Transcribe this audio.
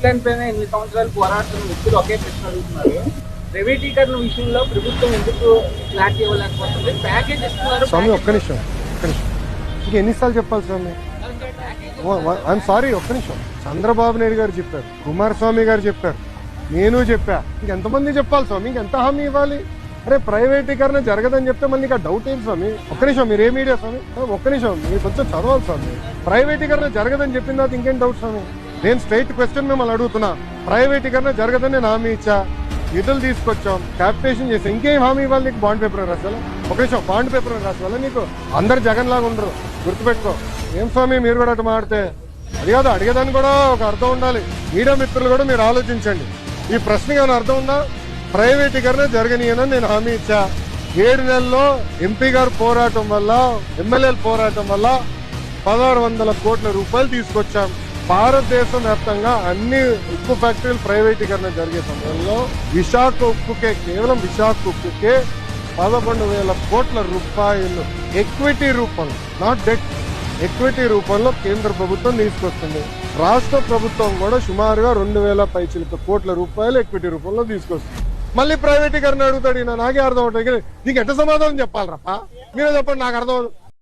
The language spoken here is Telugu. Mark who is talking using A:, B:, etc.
A: ప్లాన్ పైన 8 సంవత్సరాలు పోరాడుతున్న వ్యక్తులు ఒకే ప్రశ్న అడుగుతున్నారు. ప్రైవేటీకరణ విషయంలో ప్రభుత్వం ఎందుకు క్లారిటీ ఇవ్వలేకపోతుంది? ప్యాకేజ్ ఇస్తున్నారు.
B: స్వామి ఒక్క నిమిషం ఇంక ఎన్నిసార్లు చెప్పాలి స్వామి? ఐఎమ్ సారీ, ఒక్క నిమిషం. చంద్రబాబు నాయుడు గారు చెప్పారు, కుమారస్వామి గారు చెప్పారు, నేను చెప్పా. ఇంకెంతమంది చెప్పాలి స్వామి? ఇంకెంత హామీ ఇవ్వాలి? అరే ప్రైవేటీకరణ జరగదని చెప్తే మళ్ళీ ఇంకా డౌట్ ఏంటి స్వామి? ఒక్క నిమిషం, మీరు ఏ మీడియా స్వామి? ఒక్క నిమిషం, మీరు కొంచెం చదవాలి స్వామి. ప్రైవేటీకరణ జరగదని చెప్పిన తర్వాత ఇంకేం డౌట్ స్వామి? నేను స్ట్రైట్ క్వశ్చన్ మిమ్మల్ని అడుగుతున్నా. ప్రైవేటీకరణ జరగదని నేను హామీ ఇచ్చా, నిధులు తీసుకొచ్చాం, క్యాపిటేషన్ చేసాం, ఇంకేం హామీ ఇవ్వాలి నీకు? బాండ్ పేపర్ రాసాలా? ఒక నిమిషం, బాండ్ పేపర్ రాసాలా నీకు? అందరు జగన్ లాగా ఉండరు, గుర్తుపెట్టుకో. ఏం స్వామి మీరు కూడా అటు మాడితే? అది కాదు, అడిగేదాన్ని కూడా ఒక అర్థం ఉండాలి. మీడియా మిత్రులు కూడా మీరు ఆలోచించండి. ఈ ప్రశ్నకి ఏమైనా అర్థం ఉందా? ప్రైవేటీకరణ జరగనీయనని నేను హామీ ఇచ్చా. 7 నెలల్లో ఎంపీ గారు పోరాటం వల్ల, ఎమ్మెల్యేల పోరాటం వల్ల 1600 కోట్ల రూపాయలు తీసుకొచ్చాం. భారతదేశం వ్యాప్తంగా అన్ని ఉక్కు ఫ్యాక్టరీలు ప్రైవేటీకరణ జరిగే సమయంలో విశాఖ ఉక్కుకే, కేవలం విశాఖ ఉక్కుకే 11,000 కోట్ల రూపాయలు ఎక్విటీ రూపంలో, నాట్ డెట్, ఎక్విటీ రూపంలో కేంద్ర ప్రభుత్వం తీసుకొస్తుంది. రాష్ట్ర ప్రభుత్వం కూడా సుమారుగా 2,000 పైచిలక కోట్ల రూపాయలు ఎక్విటీ రూపంలో తీసుకొస్తుంది. మళ్ళీ ప్రైవేటీకరణ అడుగుతాడు. నాకే అర్థం అవుతుంది. నీకు ఎట్ట సమాధానం చెప్పాలి రప్ప? మీరే చెప్పండి, నాకు అర్థం